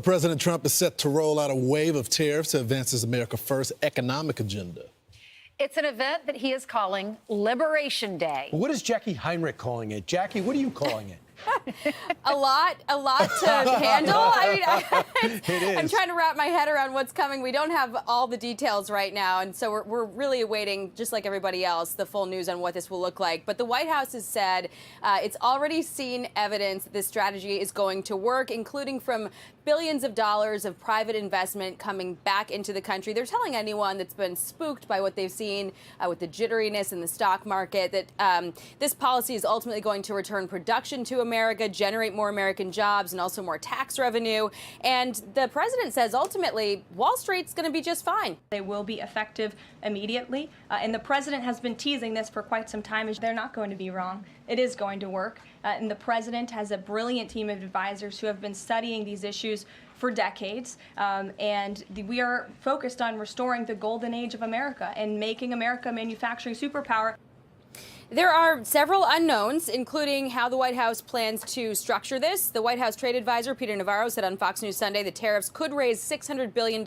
President Trump is set to roll out a wave of tariffs to advance his America First economic agenda. It's an event that he is calling Liberation Day. What is Jackie Heinrich calling it? Jackie, what are you calling it? a lot to handle. It is. I'm trying to wrap my head around what's coming. We don't have all the details right now, and so we're really awaiting, just like everybody else, the full news on what this will look like. But the White House has said it's already seen evidence that this strategy is going to work, including from billions of dollars of private investment coming back into the country. They're telling anyone that's been spooked by what they've seen with the jitteriness in the stock market that this policy is ultimately going to return production to America, generate more American jobs, and also more tax revenue. And the president says ultimately Wall Street's going to be just fine. They will be effective immediately. And the president has been teasing this for quite some time. They're not going to be wrong. It is going to work. And the president has a brilliant team of advisors who have been studying these issues for decades. We are focused on restoring the golden age of America and making America a manufacturing superpower. There are several unknowns, including how the White House plans to structure this. The White House trade advisor, Peter Navarro, said on Fox News Sunday the tariffs could raise $600 billion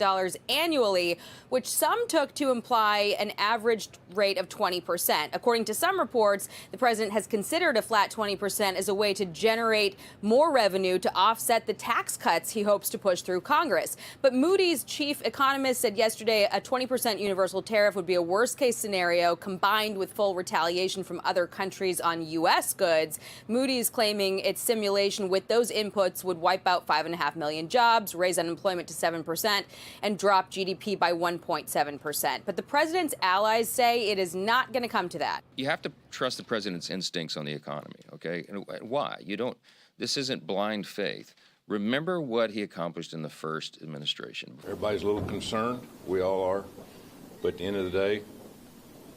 annually, which some took to imply an average rate of 20%. According to some reports, the president has considered a flat 20% as a way to generate more revenue to offset the tax cuts he hopes to push through Congress. But Moody's chief economist said yesterday a 20% universal tariff would be a worst-case scenario combined with full retaliation from other countries on U.S. goods. Moody's claiming its simulation with those inputs would wipe out 5.5 million jobs, raise unemployment to 7%, and drop GDP by 1.7%. But the president's allies say it is not going to come to that. You have to trust the president's instincts on the economy, okay? And why? This isn't blind faith. Remember what he accomplished in the first administration. Everybody's a little concerned. We all are. But at the end of the day,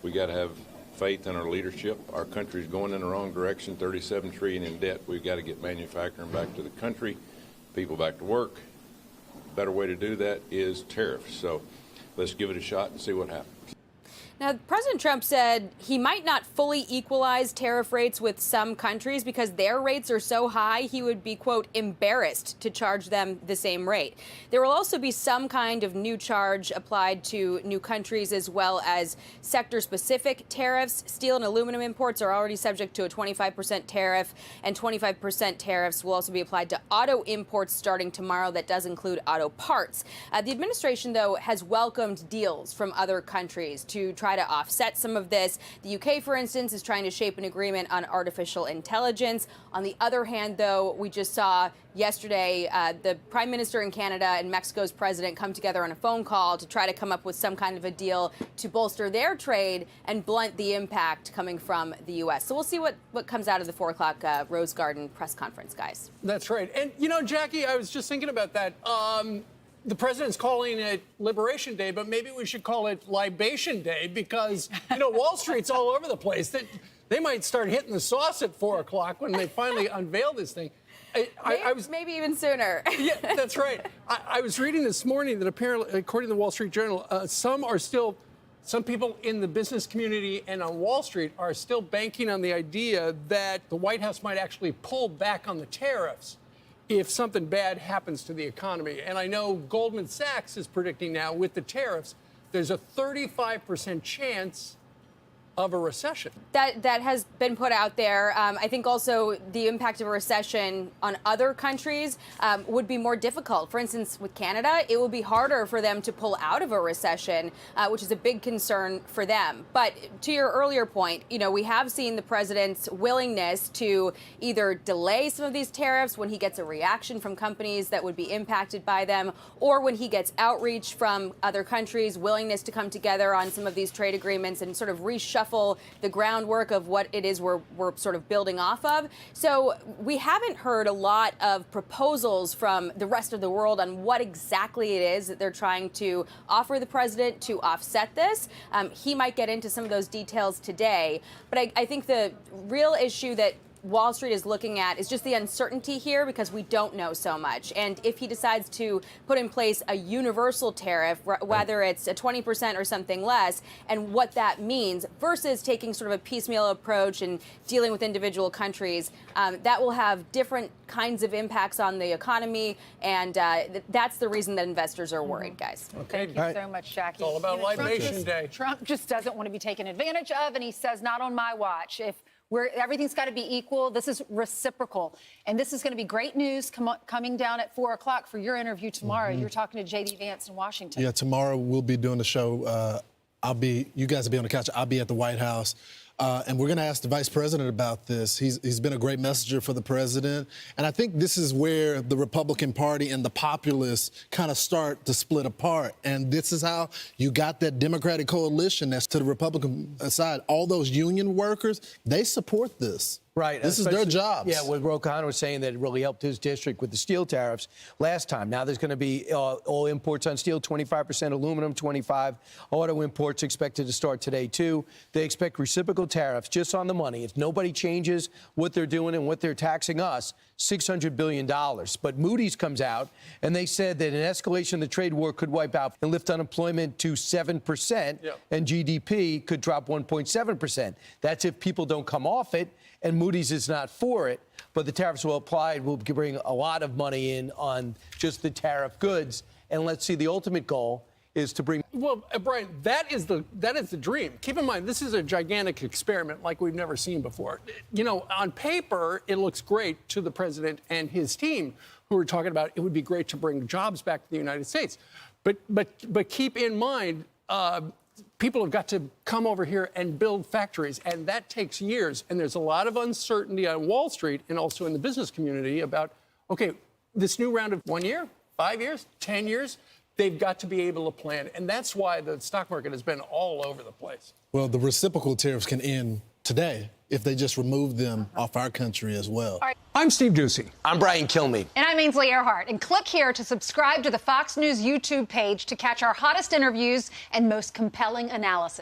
we got to have faith in our leadership. Our country's going in the wrong direction, 37 trillion in debt. We've got to get manufacturing back to the country, people back to work. A better way to do that is tariffs. So let's give it a shot and see what happens. Now, President Trump said he might not fully equalize tariff rates with some countries because their rates are so high he would be, quote, embarrassed to charge them the same rate. There will also be some kind of new charge applied to new countries as well as sector-specific tariffs. Steel and aluminum imports are already subject to a 25% tariff, and 25% tariffs will also be applied to auto imports starting tomorrow. That does include auto parts. The administration, though, has welcomed deals from other countries to try to offset some of this. The UK, for instance, is trying to shape an agreement on artificial intelligence. On the other hand, though, we just saw yesterday the Prime Minister in Canada and Mexico's president come together on a phone call to try to come up with some kind of a deal to bolster their trade and blunt the impact coming from the U.S. So we'll see what comes out of the 4 o'clock Rose Garden press conference, guys. That's right. And, Jackie, I was just thinking about that. The president's calling it Liberation Day, but maybe we should call it Libation Day because, Wall Street's all over the place. They might start hitting the sauce at 4 o'clock when they finally unveil this thing. Maybe even sooner. Yeah, that's right. I was reading this morning that apparently, according to the Wall Street Journal, some people in the business community and on Wall Street are still banking on the idea that the White House might actually pull back on the tariffs if something bad happens to the economy. And I know Goldman Sachs is predicting now with the tariffs, there's a 35% chance of a recession. That has been put out there. I think also the impact of a recession on other countries would be more difficult. For instance, with Canada, it will be harder for them to pull out of a recession, which is a big concern for them. But to your earlier point, we have seen the president's willingness to either delay some of these tariffs when he gets a reaction from companies that would be impacted by them, or when he gets outreach from other countries, willingness to come together on some of these trade agreements and sort of reshuffle the groundwork of what it is we're sort of building off of. So we haven't heard a lot of proposals from the rest of the world on what exactly it is that they're trying to offer the president to offset this. He might get into some of those details today. But I think the real issue that Wall Street is looking at is just the uncertainty here because we don't know so much. And if he decides to put in place a universal tariff, whether it's a 20% or something less, and what that means versus taking sort of a piecemeal approach and dealing with individual countries, that will have different kinds of impacts on the economy. And that's the reason that investors are worried, guys. Okay. Thank you so much, Jackie. It's all about Libation Day. Trump just doesn't want to be taken advantage of, and he says, not on my watch. If everything's got to be equal, this is reciprocal. And this is going to be great news coming down at 4 o'clock for your interview tomorrow. You're talking to J.D. Vance in Washington. Yeah, tomorrow we'll be doing the show. You guys will be on the couch. I'll be at the White House. And we're going to ask the vice president about this. He's been a great messenger for the president. And I think this is where the Republican Party and the populists kind of start to split apart. And this is how you got that Democratic coalition that's to the Republican side. All those union workers, they support this. Right. This is their jobs. Yeah, what Ro Khanna was saying that it really helped his district with the steel tariffs last time. Now there's going to be all imports on steel, 25%, aluminum, 25%. Auto imports expected to start today, too. They expect reciprocal tariffs just on the money. If nobody changes what they're doing and what they're taxing us, $600 billion. But Moody's comes out, and they said that an escalation of the trade war could wipe out and lift unemployment to 7%, and GDP could drop 1.7%. That's if people don't come off it. And Moody's is not for it, but the tariffs will apply. It will bring a lot of money in on just the tariff goods. And let's see, the ultimate goal is to bring. Well, Brian, that is the dream. Keep in mind, this is a gigantic experiment like we've never seen before. You know, on paper, it looks great to the president and his team, who are talking about it would be great to bring jobs back to the United States. But keep in mind. People have got to come over here and build factories, and that takes years. And there's a lot of uncertainty on Wall Street and also in the business community about, okay, this new round of 1 year, 5 years, 10 years, they've got to be able to plan. And that's why the stock market has been all over the place. Well, the reciprocal tariffs can end today if they just remove them off our country as well. I'm Steve Doocy. I'm Brian Kilmeade. And I'm Ainsley Earhart. And click here to subscribe to the Fox News YouTube page to catch our hottest interviews and most compelling analysis.